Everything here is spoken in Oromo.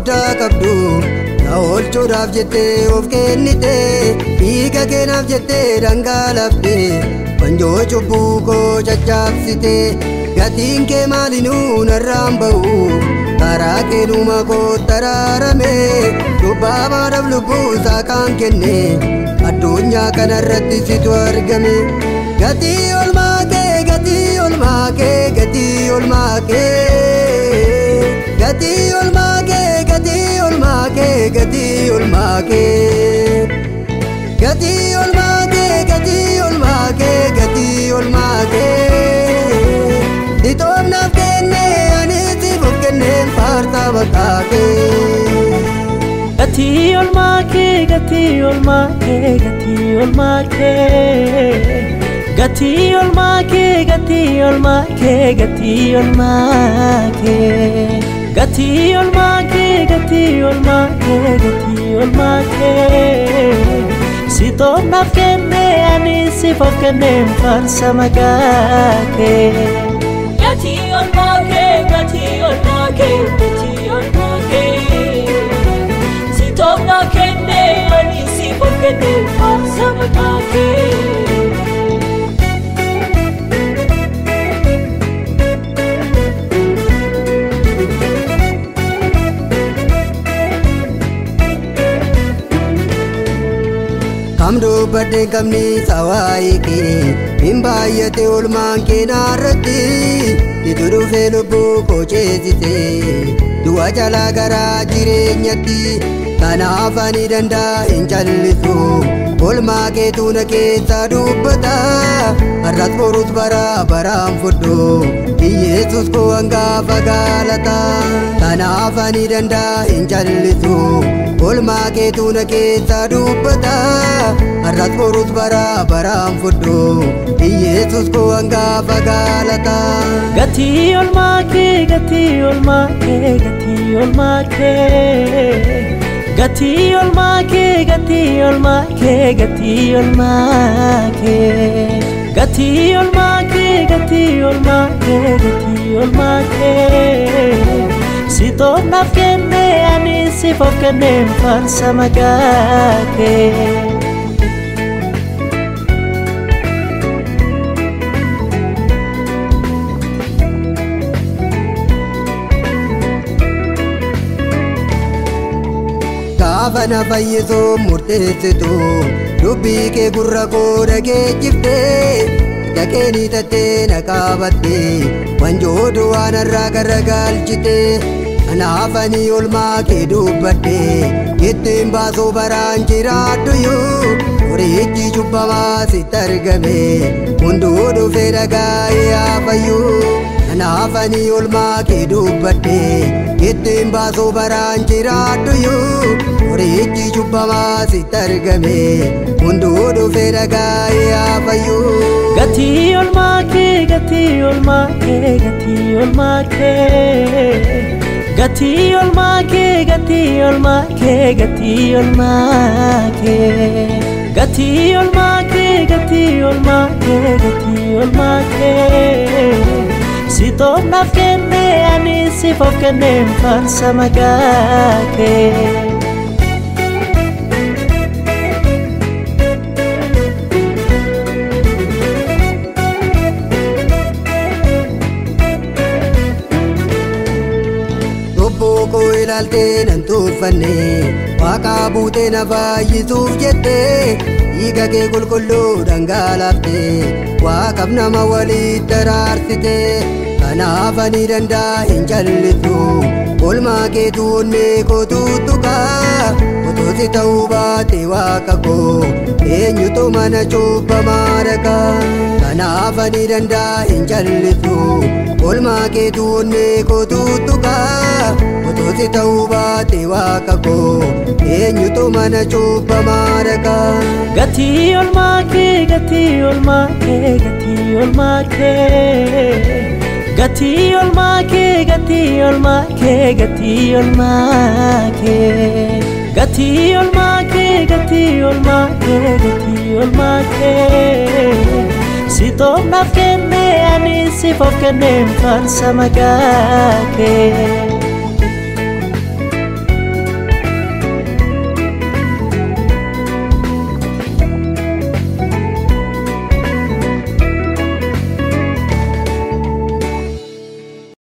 guddaa qabdu na oolchuudhaaf jettee of kennite dhiiga keenaaf jettee dhangalaafte wanjoo cubbuu koo caccabsite gatiin kee maalinuu narraan ba'u karaa keenuma koo taraarame dubbaamaadhaaf lubbuu isaa kan kenne addunyaa kanarratti situ argame gatii olmaa kee gatii olmaa kee gatii olmaa kee gatii olmaa kee gatii olmaa kee gatii olmaa kee gatii olmaa kee gatii olmaa kee gatii olmaa kee ditoomnaaf kenne ani siif of kenneen faarsaa maqaa kee gatii olmaa kee gatii olmaa kee gatii olmaa kee gatii olmaa kee gatii olmaa kee gatii olmaa kee gatii olmaa kee gatii olmaa kee gatii olmaa kee sitoomnaaf kenne ani siif of kenneen faarsaa maqaa kee gatii olmaa kee gatii olmaa kee gatii olmaa kee sitoomnaaf kenne ani siif of kenneen faarsaa maqaa kee Kamdo badde kamni sawaiki Mimbaayate olmaan keenarratti Ditudhu fee lubbuu koo ceesise Du'a jalaa garaa jireenyatti Kanaaf ani danda'a hin callisu Olmaa keetu na keessa dubbata Har'as borus bara baraan fudhu Yesus koo hangafa galata Kanaaf ani danda'a hin callisu Olmaa keetu na keessa dubbata Har'as borus bara baraan fudhu Yesus koo hangafa galata gatii olmaa kee gatii olmaa kee gatii olmaa kee gatii olmaa kee gatii olmaa kee gatii olmaa kee gatii olmaa kee gatii olmaa kee gatii olmaa kee sitoomnaaf kenne ani siif of kenneen faarsaa maqaa kee Gaafa na fayyisuu murteessitu dubbii kee gurra koo dhageechifte Dhaqeen hidhattee na qaabatte wanjoo du'aa narraa garagalchite Kanaaf ani olmaa kee dubbadhe ittiin baasuu baraan jiraadhuyyuu Horichi cubbamaa sitti argame hunduu dhufee dhagaa'ee haafayyuu Kanaaf ani olmaa kee dubbadhe ittiin baasuu baraan jiraadhuyyuu Horichi cubbamaa sitti argame hunduu dhufee dhagaa'ee haafayyuu gatii olmaa kee gatii olmaa kee gatii olmaa kee gatii olmaa kee gatii olmaa kee gatii olmaa kee gatii olmaa kee gatii olmaa kee gatii olmaa kee sitoomnaaf kenne ani siif of kenneen faarsaa maqaa kee Koo ilaaltee nan tuuffanne Waaqaa buutee na fayyisuuf jettee Dhiiga kee qulqulluu dhangalaafte Waaqaaf nama walitti daraarsite Kanaaf ani danda'a hin callisu Olmaa keetu onnee koo tuttuqaa Otoo si ta'uu baate Waaqa koo eenyutu mana cubbamaa dhaqa Kanaaf ani danda'a hin callisu Olmaa keetu onnee koo tuttuqaa Otoo si ta'uu baate Waaqa koo eenyutu mana cubbamaa dhaqa gatii olmaa kee gatii olmaa kee gatii olmaa kee gatii olmaa kee gatii olmaa kee gatii olmaa kee gatii olmaa kee gatii olmaa kee gatii olmaa kee sitoomnaaf kenne ani siif of kenneen faarsaa maqaa kee